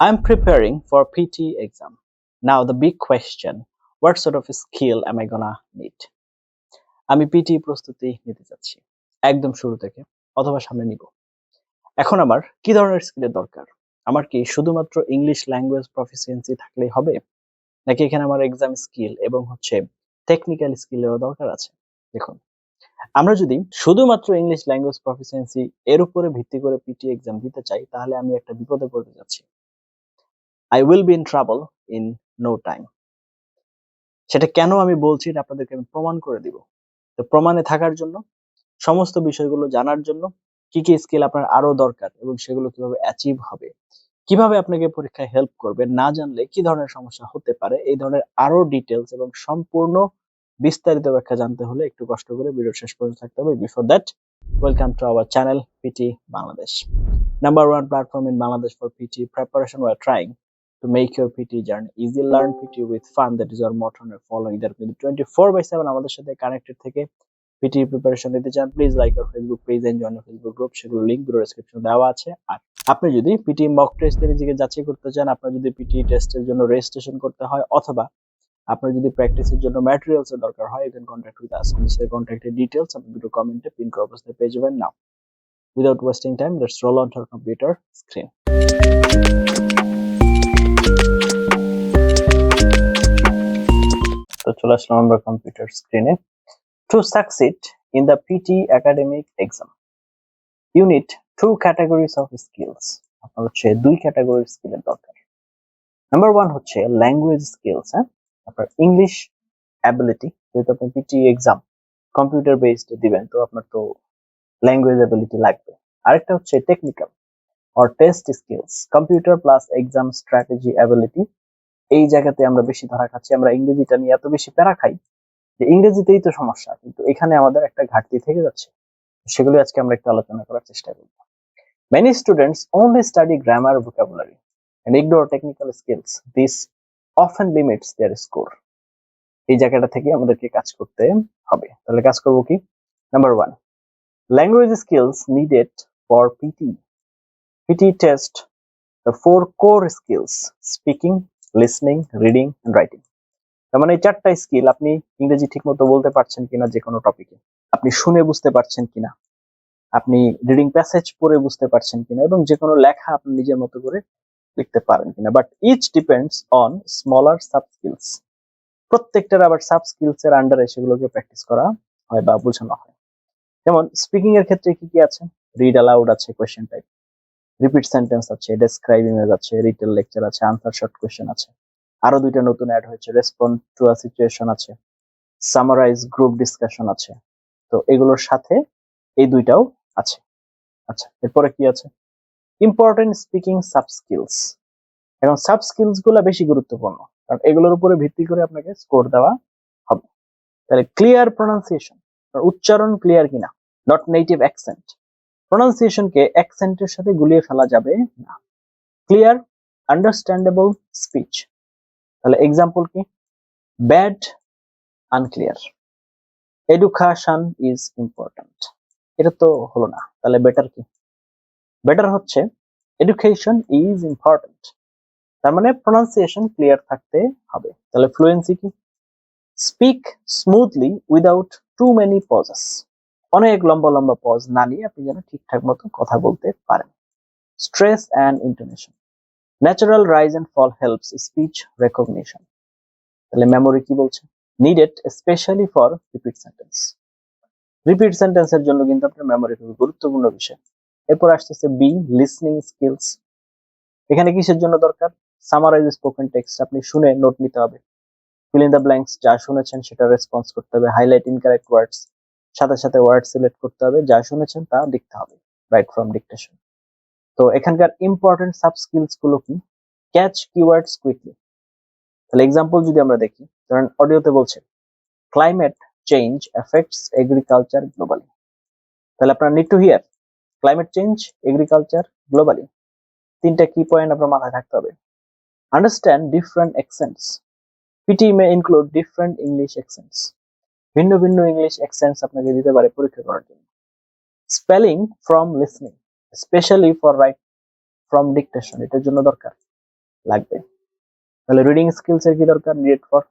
I'm preparing for PT exam. Now the big question, what sort of skill am I gonna need? আমি PT প্রস্তুতি নিতে যাচ্ছি একদম শুরু থেকে অথবা সামনে নিব। এখন আমার কি ধরনের স্কিলের দরকার? আমার কি শুধুমাত্র ইংলিশ ল্যাঙ্গুয়েজ প্রফিসিয়েন্সি থাকলেই হবে, নাকি এখানে আমার এক্সাম স্কিল এবং টেকনিক্যাল স্কিলেরও দরকার আছে? দেখুন, আমরা যদি শুধুমাত্র ইংলিশ ল্যাঙ্গুয়েজ প্রফিসিয়েন্সি এর উপরে ভিত্তি করে পিটি এক্সাম দিতে চাই, তাহলে আমি একটা বিপদে পড়তে যাচ্ছি। I will be in trouble in no time. সেটা কেন আমি বলছি, এটা আপনাদেরকে আমি প্রমাণ করে দিব। তো প্রমাণে থাকার জন্য, সমস্ত বিষয়গুলো জানার জন্য, কি কি স্কিল আপনার আরো দরকার এবং সেগুলো কিভাবে অ্যাচিভ হবে, কিভাবে আপনাকে পরীক্ষায় হেল্প করবে, না জানলে কি ধরনের সমস্যা হতে পারে, এই ধরনের আরো ডিটেলস এবং সম্পূর্ণ বিস্তারিত ব্যাখ্যা জানতে হলে একটু কষ্ট করে ভিডিও শেষ পর্যন্ত থাকতে হবে। Before that, welcome to our channel PT Bangladesh, number one platform in Bangladesh for PT preparation. We are trying to make your PT journey easy. Learn PT with fun. That is our motto. And follow either 24/7 আমাদের সাথে connected থেকে PT preparation নিতে চান, please like our Facebook page and join our Facebook group. সেগুলো link video ডেসক্রিপশনে দেওয়া আছে। আর আপনি যদি পিটি মক টেস্টে নিজেকে যাচাই করতে চান, আপনার যদি পিটি টেস্টের জন্য রেজিস্ট্রেশন করতে হয়, অথবা আপনার যদি প্র্যাকটিসের জন্য ম্যাটেরিয়ালস এর দরকার হয়, you can contact with us. আমাদের কন্ট্যাক্টের ডিটেইলস আপনি ভিডিও কমেন্টে পিন করা অবস্থায় পেয়ে যাবেন। নাও, without wasting time, let's roll onto our computer screen. তো চলে আসলাম আমরা কম্পিউটার স্ক্রিনে। To succeed in the PT academic exam, you need two categories of skills. আপনার হচ্ছে দুই ক্যাটাগরির স্কিলের দরকার। নাম্বার ওয়ান হচ্ছে ল্যাঙ্গুয়েজ স্কিলস। আপনার ইংলিশ অ্যাবিলিটি, যেহেতু আপনি পিটি এক্সাম কম্পিউটার বেসড দিবেন, তো আপনার তো ল্যাঙ্গুয়েজ অ্যাবিলিটি লাগবে। আরেকটা হচ্ছে technical or test skills, computer plus exam strategy ability. এই জায়গাতে আমরা বেশি ধরা খাচ্ছি, আমরা ইংরেজিটা নিয়ে এত বেশি প্যারা খাই যে ইংরেজিতেই তো সমস্যা, কিন্তু এখানে আমাদের একটা ঘাটতি থেকে যাচ্ছে। সেগুলো আজকে আমরা একটু আলোচনা করার চেষ্টা করব। Many students only study grammar, vocabulary and ignore technical skills. This often limits their score. এই জায়গাটা থেকে আমাদেরকে কাজ করতে হবে। তাহলে কাজ করব কি? Number one, language skills needed for PT. PT test the four core skills: speaking, listening, reading and writing. তার মানে এই চারটা স্কিল, আপনি ইংরেজি ঠিকমতো বলতে পারছেন কিনা যে কোনো টপিকে, আপনি শুনে বুঝতে পারছেন কিনা, আপনি রিডিং প্যাসেজ পড়ে বুঝতে পারছেন কিনা, এবং যে কোনো লেখা আপনি নিজের মতো করে লিখতে পারেন কিনা। But each depends on smaller sub skills. প্রত্যেকটার আবার সাব স্কিলস এর আন্ডারে সেগুলোকে প্র্যাকটিস করা হয় বা বোঝানো হয়। যেমন স্পিকিং এর ক্ষেত্রে কি কি আছে? রিড অ্যালাউড আছে, কোয়েশ্চেন টাইপ, রিপিট সেন্টেন্স আছে, ডেসক্রাইব ইমেজ আছে, রিটেল লেকচার আছে, আনসার শর্ট কোয়েশ্চেন আছে। আরো দুইটা নতুন অ্যাড হয়েছে, রেসপন্ড টু আ সিচুয়েশন আছে, সামারাইজ গ্রুপ ডিসকাশন আছে। তো এগুলোর সাথে এই দুইটাও আছে। আচ্ছা, এরপরে কি আছে? Important speaking sub skills. এখন সাব স্কিলস গুলো বেশি গুরুত্বপূর্ণ, কারণ এগুলোর উপরে ভিত্তি করে আপনাকে স্কোর দেওয়া হবে। তাহলে ক্লিয়ার প্রোনাউন্সিয়েশন, উচ্চারণ ক্লিয়ার কিনা, নট নেটিভ অ্যাকসেন্ট। প্রোনাউন্সিয়েশনকে অ্যাকসেন্টের সাথে গুলিয়ে ফেলা যাবে না। Clear understandable speech. তাহলে এক্সাম্পল কি? Bad, unclear. Education is important, এটা তো হলো না, তাহলে বেটার কি? বেটার হচ্ছে এডুকেশন ইজ ইম্পর্ট্যান্ট। তার মানে প্রোনাউন্সিয়েশন ক্লিয়ার থাকতে হবে। তাহলে ফ্লুয়েন্সি কি? Speak smoothly without too many pauses. অনেক লম্বা লম্বা পজ না নিয়ে আপনি যেন ঠিকঠাক মতো কথা বলতে পারেন। Stress and intonation. Natural rise and fall helps speech recognition. তাহলে মেমোরি কি বলছে? Needed specially for repeat sentence. Repeat সেন্টেন্সের জন্য কিন্তু আপনার মেমোরি খুবই গুরুত্বপূর্ণ বিষয়। এরপর আসতেছে বি, লিসনিং স্কিলস। এখানে কিসের জন্য দরকার? সামারাইজ স্পোকেন টেক্সট, আপনি শুনে নোট নিতে হবে। ফিল ইন দ্য ব্ল্যাঙ্কস, যা শুনেছেন সেটা রেসপন্স করতে হবে। হাইলাইট ইনকারেক্ট ওয়ার্ডস, সাথে সাথে ওয়ার্ড সিলেক্ট করতে হবে, যা শুনেছেন তা লিখতে হবে, রাইট ফ্রম ডিকটেশন। তো এখানকার ইম্পর্টেন্ট সাব স্কিলস গুলো কি? Catch keywords quickly. তাহলে এক্সাম্পল যদি আমরা দেখি, ধরেন অডিওতে বলছে climate change effects agriculture globally. তাহলে আপনার need to hear climate change, agriculture, globally. তিনটা কি পয়েন্ট আপনার মাথায় থাকতে হবে। Understand different accents. PT may include different English accents. ভিন্ন ভিন্ন ইংলিশ অ্যাকসেন্টস আপনাকে দিতে পারে পরীক্ষা করার জন্য। Spelling from listening, specially for right from dictation, এটার জন্য দরকার। লাগবে। তাহলে রিডিং স্কিলস এর কি দরকার? Needed for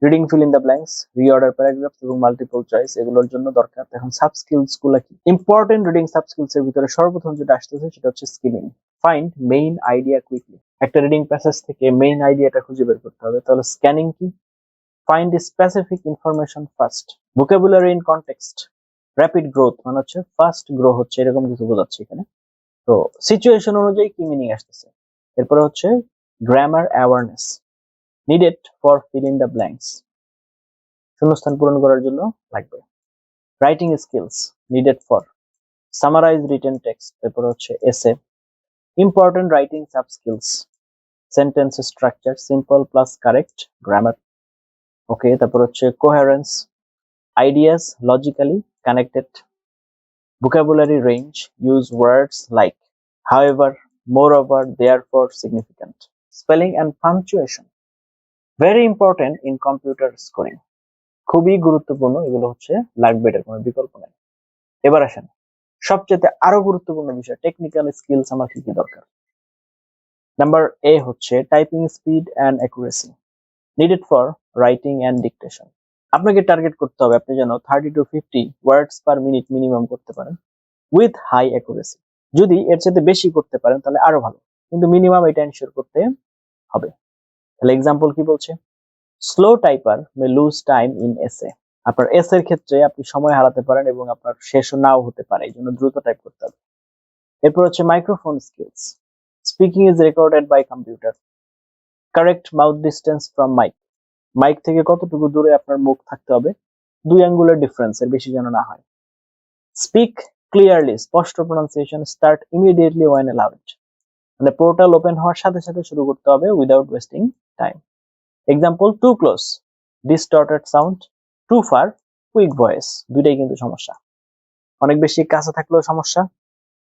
reading, feel in the blanks, reorder paragraphs এবং মাল্টিপল চয়েস, এগুলোর জন্য দরকার। এখন সাব স্কিলস গুলো কি? ইম্পর্টেন্ট রিডিং সাব স্কিলস এর ভিতরে সর্বপ্রথম যেটা আসতেছে সেটা হচ্ছে skimming. Find main idea quickly. একটা রিডিং প্যাসেজ থেকে মেইন আইডিয়াটা খুঁজে বের করতে হবে। তাহলে স্ক্যানিং কি? Find specific information first. Vocabulary in context, rapid growth মানে হচ্ছে ফার্স্ট গ্রো হচ্ছে এরকম কিছু বোঝাচ্ছে এখানে। তো সিচুয়েশন অনুযায়ী কি মিনিং আসতেছে। এরপরে হচ্ছে grammar awareness, needed for fill in the blanks, শূন্যস্থান পূরণ করার জন্য লাগবে। Writing skills, needed for summarise written text, তারপর হচ্ছে essay. Important writing sub skills, sentence structure, simple plus correct grammar. Okay, তারপর হচ্ছে coherence, ideas logically connected. vocabulary range, use words like however, moreover, therefore, significant. Spelling and punctuation, very important in computer scoring, খুবই গুরুত্বপূর্ণ, এগুলো হচ্ছে লাগবে, এটার কোনো বিকল্প নাই। এবার আসেন সবচেয়ে আরো গুরুত্বপূর্ণ বিষয়, টেকনিক্যাল স্কিলস আমার কি কি দরকার। নাম্বার এ হচ্ছে typing speed and accuracy, needed for writing and dictation. আপনাকে টার্গেট করতে হবে আপনি যেন 30 to 50 words per minute minimum করতে পারেন উইথ হাই অ্যাকুরেসি। যদি এর সাথে বেশি করতে পারেন তাহলে আরো ভালো, কিন্তু মিনিমাম এটা এনশিওর করতে হবে। তাহলে এক্সাম্পল কি বলছে? Slow typer may lose time in essay. আপনার এস এর ক্ষেত্রে আপনি সময় হারাতে পারেন এবং আপনার শেষও নাও হতে পারে, এই জন্য দ্রুত টাইপ করতে হবে। এরপর হচ্ছে microphone skills, speaking is recorded by computer, correct mouth distance from mic, mic থেকে কতটুকু দূরে আপনার মুখ থাকতে হবে, 2 আঙ্গুলের ডিফারেন্স, এর বেশি যেন না হয়। স্পিক ক্লিয়ারলি, স্পষ্ট pronunciation, start immediately when allowed, মানে পোর্টাল ওপেন হওয়ার সাথে সাথে শুরু করতে হবে without wasting time. Example, too close, distorted sound, too far, quick voice, দুইটাই কিন্তু সমস্যা। অনেক বেশি কাছে থাকলেও সমস্যা,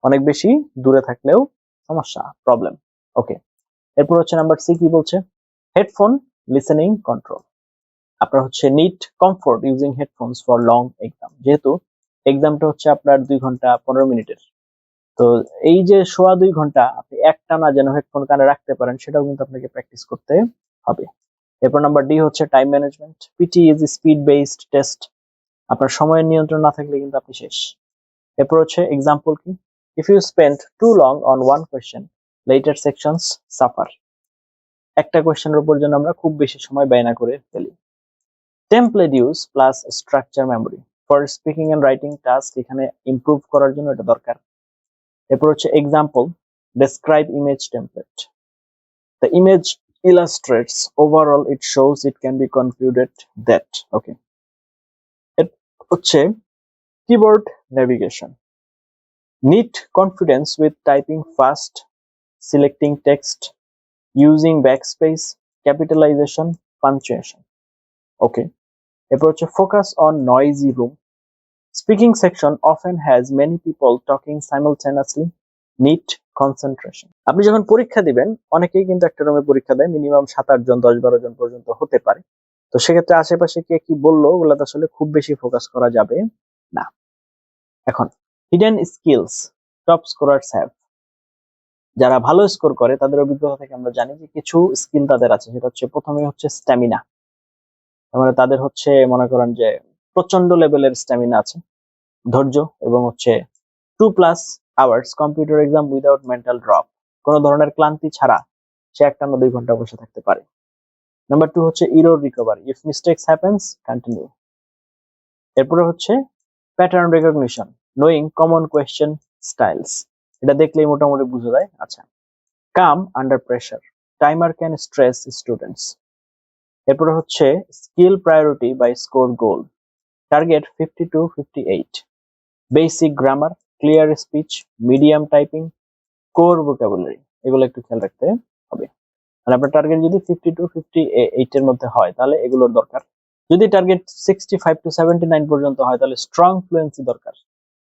অনেক বেশি দূরে থাকলেও সমস্যা, প্রবলেম। ওকে, এরপর হচ্ছে নাম্বার সি কি বলছে? Headphone listening control. আপনার হচ্ছে need comfort using headphones for long exam, যেহেতু এক্সামটা হচ্ছে আপনার 2 ঘন্টা 15 মিনিটের, তো এই যে সোয়া 2 ঘন্টা আপনি একটানা যেন হেডফোন কানে রাখতে পারেন সেটাও কিন্তু আপনাকে প্র্যাকটিস করতে হবে। এরপর নাম্বার ডি হচ্ছে time management, PT is speed based test, আপনার সময়ের নিয়ন্ত্রণ না থাকলে কিন্তু আপনি শেষ। এরপর হচ্ছে এক্সাম্পল কি? If you spend too long on one question, later sections suffer. একটা কোয়েশ্চেনের উপর যেন আমরা খুব বেশি সময় ব্যয় না করে ফেলি। Template use plus structure memory for speaking and writing task, এখানে ইমপ্রুভ করার জন্য এটা দরকার। এরপর হচ্ছে example, describe image template, the image illustrates overall, it shows, it can be concluded that. Okay, it হচ্ছে keyboard navigation, need confidence with typing fast, selecting text, using backspace, capitalization, punctuation. Okay, এরপর হচ্ছে focus on noisy room, speaking section often has many people talking simultaneously, need concentration. আপনি যখন পরীক্ষা দিবেন, অনেকেই কিন্তু একটা রুমে পরীক্ষা দেয়, মিনিমাম 7-8 জন 10-12 জন পর্যন্ত হতে পারে, তো সেক্ষেত্রে আশেপাশে কে কি বললো ওগুলাতে আসলে খুব বেশি ফোকাস করা যাবে না। এখন hidden skills top scorers have, যারা ভালো স্কোর করে তাদের অভিজ্ঞতা থেকে আমরা জানি যে কিছু স্কিল তাদের আছে, সেটা হচ্ছে প্রথমে হচ্ছে স্ট্যামিনা, মানে তাদের হচ্ছে মনে করেন যে প্রচন্ড লেভেলের স্ট্যামিনা আছে, ধৈর্য, এবং হচ্ছে 2+ hours computer exam without mental drop, কোনো ধরনের ক্লান্তি ছাড়া সে একটানা 2 ঘন্টা বসে থাকতে পারে। নাম্বার 2 হচ্ছে error recovery, if mistakes happens continue. এরপরে হচ্ছে pattern recognition, knowing common question styles, এটা দেখলেই মোটামুটি বুঝা যায়। আচ্ছা, calm under pressure, timer can stress students. এরপরে হচ্ছে skill priority by score goal, target 50 to 58, basic grammar, clear speech, medium typing, core vocabulary, এগুলো একটু খেয়াল রাখতে হবে। মানে আপনার টার্গেট যদি 50 to 58 এর মধ্যে হয় তাহলে এগুলোর দরকার। যদি টার্গেট 65 to 79 পর্যন্ত হয় তাহলে স্ট্রং ফ্লুয়েন্সি দরকার,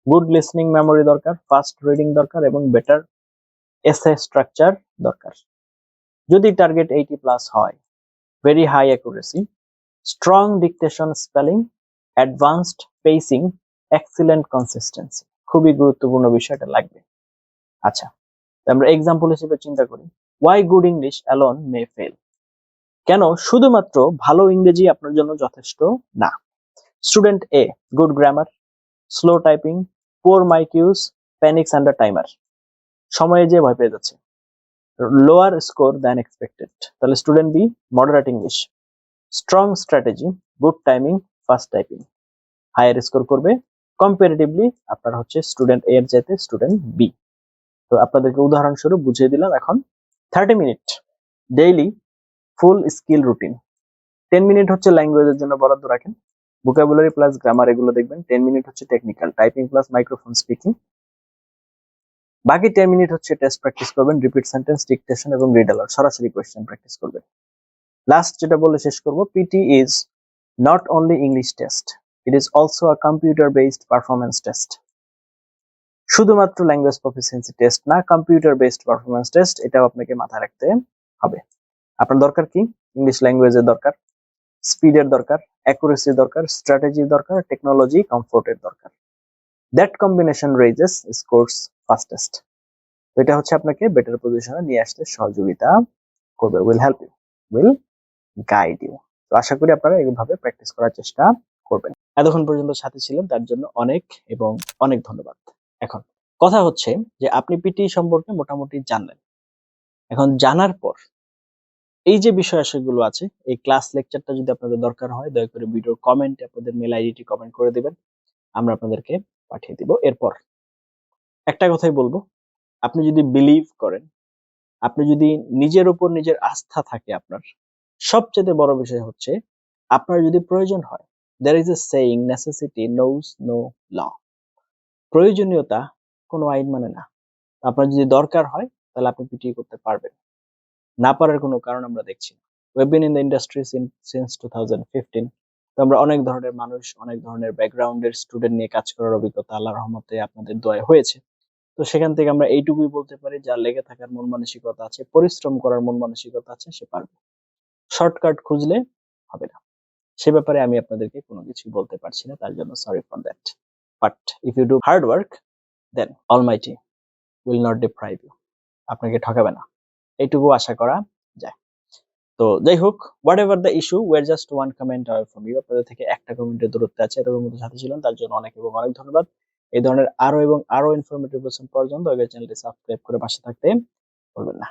গুড লিসনিং মেমোরি দরকার, ফাস্ট রিডিং দরকার এবং বেটার এসে স্ট্রাকচার দরকার। যদি টার্গেট 80+ হয়, very high accuracy, strong dictation, spelling, advanced pacing, excellent consistency, খুবই গুরুত্বপূর্ণ বিষয়টা লাগবে। আচ্ছা, আমরা এক্সাম্পল হিসেবে চিন্তা করি, Why good English alone may fail? কেন শুধুমাত্র ভালো ইংরেজি আপনার জন্য যথেষ্ট না? Student A, good grammar, slow typing, poor mic use, panics under timer. সময়ে যে ভয় পেয়ে যাচ্ছে। Lower score than expected. তাহলে student B, moderate English, strong strategy, good timing, fast typing. Higher score করবে কম্পারেটিভলি আপনার হচ্ছে স্টুডেন্ট এ এর চাইতে স্টুডেন্ট বি। তো আপনাদেরকে উদাহরণস্বরূপ বুঝিয়ে দিলাম এখন। 30 মিনিট ডেইলি ফুল স্কিল রুটিন। 10 মিনিট হচ্ছে ল্যাঙ্গুয়েজের জন্য বরাদ্দ রাখেন, ভোকাবুলারি প্লাস গ্রামার এগুলো দেখবেন। 10 মিনিট হচ্ছে technical, typing plus microphone speaking. বাকি 10 মিনিট হচ্ছে টেস্ট প্র্যাকটিস করবেন, রিপিট সেন্টেন্স, ডিকটেশন এবং রিড অ্যালাউড, সরাসরি কোয়েশ্চেন প্র্যাকটিস করবেন। লাস্ট যেটা বলে শেষ করব, PT is not only English test, it is also a computer based performance test. শুধুমাত্র ল্যাঙ্গুয়েজ প্রফিসিয়েন্সি টেস্ট না, কম্পিউটার বেসড পারফরমেন্স টেস্ট, এটাও আপনাকে মাথায় রাখতে হবে। আপনার দরকার কি? ইংলিশ ল্যাঙ্গুয়েজের দরকার, স্পিডের দরকার, অ্যাকুরেসির দরকার, স্ট্র্যাটেজির দরকার, টেকনোলজি কমফোর্টের দরকার। That combination raises scores fastest. এটা হচ্ছে আপনাকে বেটার পজিশনে নিয়ে আসতে সহযোগিতা করবে, will help you, will guide you. তো আশা করি আপনারা এইভাবে প্র্যাকটিস করার চেষ্টা করবেন। এতক্ষণ পর্যন্ত সাথে ছিলেন তার জন্য অনেক এবং অনেক ধন্যবাদ। এখন কথা হচ্ছে যে আপনি পিটি সম্পর্কে মোটামুটি জানলেন। এখন জানার পর এই যে বিষয় আশয়গুলো আছে, এই ক্লাস লেকচারটা যদি আপনাদের দরকার হয়, দয়া করে ভিডিওর কমেন্টে আপনাদের মেল আইডিটি কমেন্ট করে দিবেন, আমরা আপনাদেরকে পাঠিয়ে দিব। এরপর একটা কথাই বলবো, আপনি যদি বিলিভ করেন, আপনি যদি নিজের উপর নিজের আস্থা থাকে আপনার, সবচেয়ে বড় বিষয় হচ্ছে আপনার যদি প্রয়োজন হয়, there is a saying necessity knows no law। প্রয়োজনীয়তা কোনো আইন মানে না। আপনার যদি দরকার হয় তাহলে আপনি পিটি করতে পারবেন, না পারার কোনো কারণ আমরা দেখছি না। we've been in the industry since 2015। তো আমরা অনেক ধরনের মানুষ, অনেক ধরনের ব্যাকগ্রাউন্ডের স্টুডেন্ট নিয়ে কাজ করার অভিজ্ঞতা আল্লাহর রহমতে আপনাদের দোয়ায় হয়েছে। তো সেখান থেকে আমরা এইটুকুই বলতে পারি, যার লেগে থাকার মন মানসিকতা আছে, পরিশ্রম করার মন মানসিকতা আছে, সে পারবে। শর্টকাট খুঁজলে হবে না। সে ব্যাপারে আমি আপনাদেরকে কোনো কিছু বলতে পারছি না, তার জন্য sorry for that. But if you do hard work then almighty will not deprive you. আপনাকে ঠকাবে না, এইটুকু আশা করা যায়। তো যাই হোক, whatever the issue, we're just one comment away from you. আপনাদের থেকে একটা কমেন্টের দূরত্বে আছে। এতক্ষণ মতো সাথে ছিলেন তার জন্য অনেক এবং অনেক ধন্যবাদ। এই ধরনের আরো এবং আরো ইনফরমেটিভ লেসন পাওয়ার জন্য দয়া করে চ্যানেলটি সাবস্ক্রাইব করে পাশে থাকতে ভুলবেন না।